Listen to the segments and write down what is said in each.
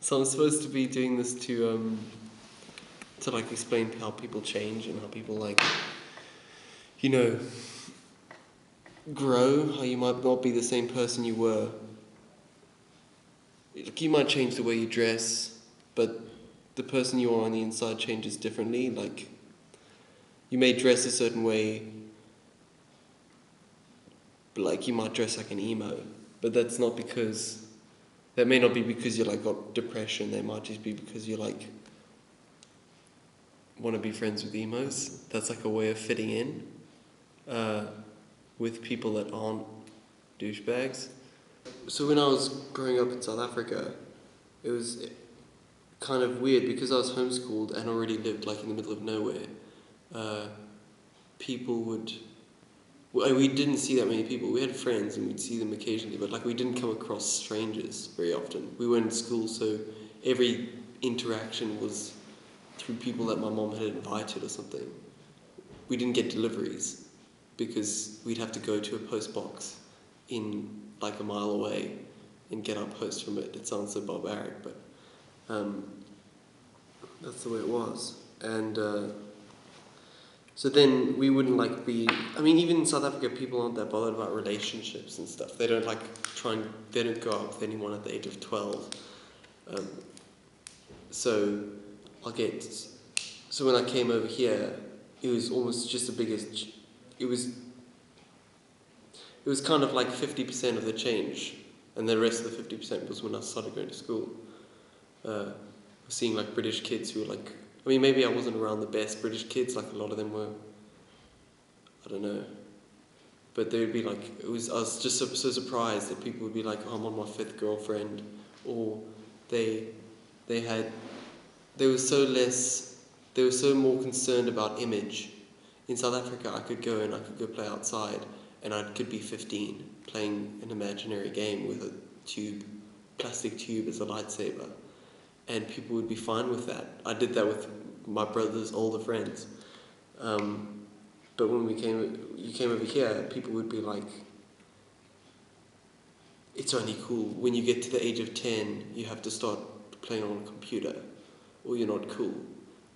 So I'm supposed to be doing this to like explain how people change and how people like, you know, grow, how you might not be the same person you were. Like you might change the way you dress, but the person you are on the inside changes differently. Like you may dress a certain way, but like you might dress like an emo, but that may not be because you like got depression. That might just be because you like want to be friends with emos. That's like a way of fitting in with people that aren't douchebags. So when I was growing up in South Africa, it was kind of weird because I was homeschooled and already lived like in the middle of nowhere. People would... Well, we didn't see that many people. We had friends and we'd see them occasionally, but like we didn't come across strangers very often. We weren't in school, so every interaction was through people that my mom had invited or something. We didn't get deliveries because we'd have to go to a post box in like a mile away and get our post from it. It sounds so barbaric, but that's the way it was. And so then we wouldn't like be... I mean, even in South Africa, people aren't that bothered about relationships and stuff. They don't like they don't go out with anyone at the age of 12. So when I came over here, it was almost just the biggest... It was kind of like 50% of the change, and the rest of the 50% was when I started going to school. Seeing like British kids who were like... I mean, maybe I wasn't around the best British kids, like a lot of them were. I don't know. But they would be like... I was just so surprised that people would be like, oh, I'm on my 5th girlfriend, or they were so more concerned about image. In South Africa, I could go play outside, and I could be 15, playing an imaginary game with a plastic tube as a lightsaber, and people would be fine with that. I did that with my brother's older friends. But when you came over here, people would be like, it's only cool. When you get to the age of 10, you have to start playing on a computer, or you're not cool,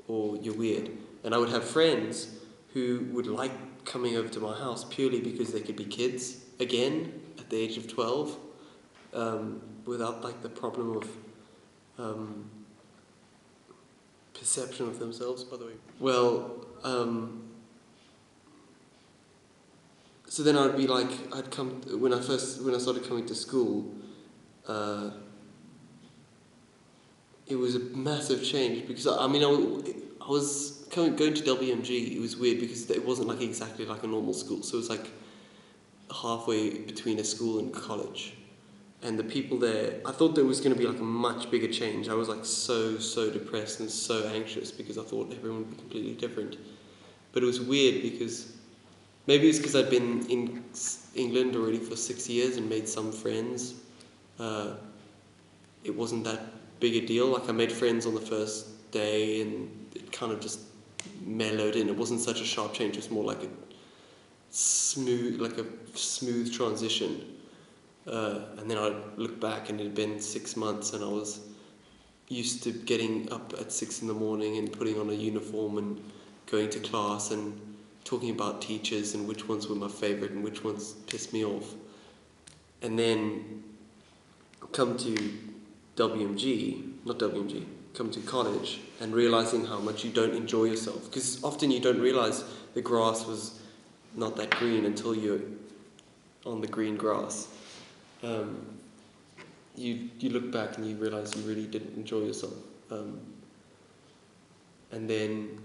or you're weird. And I would have friends who would like coming over to my house purely because they could be kids again at the age of 12, without like the problem of perception of themselves, by the way. Well, so then I'd be like, when I started coming to school, it was a massive change because I was going to WMG. It was weird because it wasn't like exactly like a normal school, so it was like halfway between a school and college. And the people there, I thought there was going to be like a much bigger change. I was like so depressed and so anxious because I thought everyone would be completely different. But it was weird because maybe it's because I'd been in England already for 6 years and made some friends. It wasn't that big a deal. Like I made friends on the first day and it kind of just mellowed in. It wasn't such a sharp change. It was more like a smooth transition. And then I looked back and it had been 6 months and I was used to getting up at 6 in the morning and putting on a uniform and going to class and talking about teachers and which ones were my favourite and which ones pissed me off. And then come to come to college and realising how much you don't enjoy yourself. Because often you don't realise the grass was not that green until you're on the green grass. You look back and you realise you really didn't enjoy yourself. And then,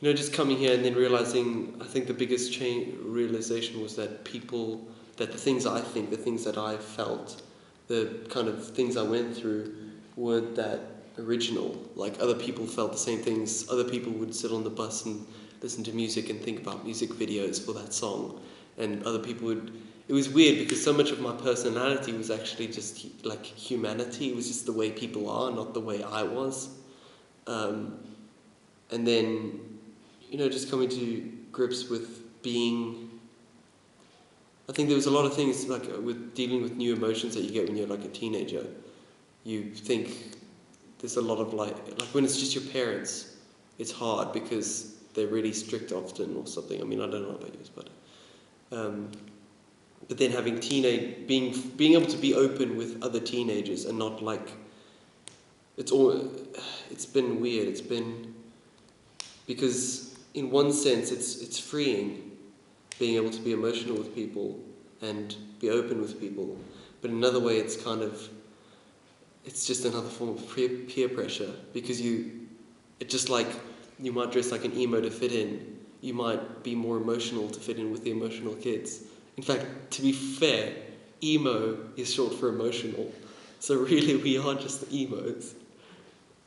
just coming here and then realising, I think the biggest realisation was that the things I think, the things that I felt, the kind of things I went through weren't that original. Like other people felt the same things. Other people would sit on the bus and listen to music and think about music videos for that song. And other people would... It was weird because so much of my personality was actually just like humanity. It was just the way people are, not the way I was. And then, just coming to grips with being... I think there was a lot of things like with dealing with new emotions that you get when you're like a teenager. you think there's a lot of like when it's just your parents, it's hard because they're really strict often or something. I mean, I don't know about yours, but then having being able to be open with other teenagers and not like, it's been weird. It's been, because in one sense it's freeing, being able to be emotional with people and be open with people, but in another way it's just another form of peer pressure, because it's just like, you might dress like an emo to fit in, you might be more emotional to fit in with the emotional kids. In fact, to be fair, emo is short for emotional, so really we are just the emos,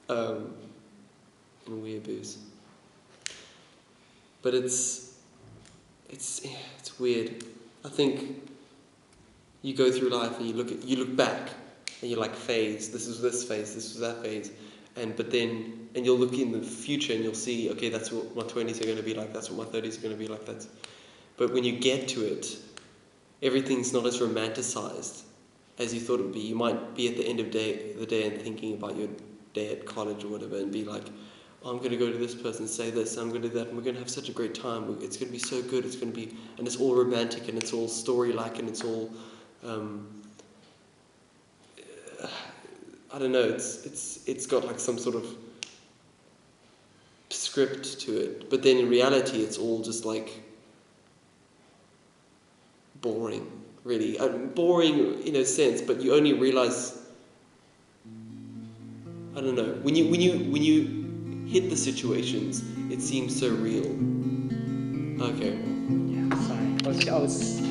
and weeaboos. But it's weird. I think you go through life and you look back and you're like, phase. This was this phase. This was that phase. And you'll look in the future and you'll see, okay, that's what my 20s are going to be like. That's what my 30s are going to be like. But when you get to it, everything's not as romanticized as you thought it would be. You might be at the end of the day and thinking about your day at college or whatever, and be like, oh, I'm going to go to this person and say this, and I'm going to do that, and we're going to have such a great time. It's going to be so good. It's going to be, and it's all romantic, and it's all story-like, and it's all, I don't know. It's got like some sort of script to it, but then in reality, it's all just like boring, really. Boring in a sense, but you only realize, I don't know, when you hit the situations, it seems so real. Okay. Yeah, sorry. I was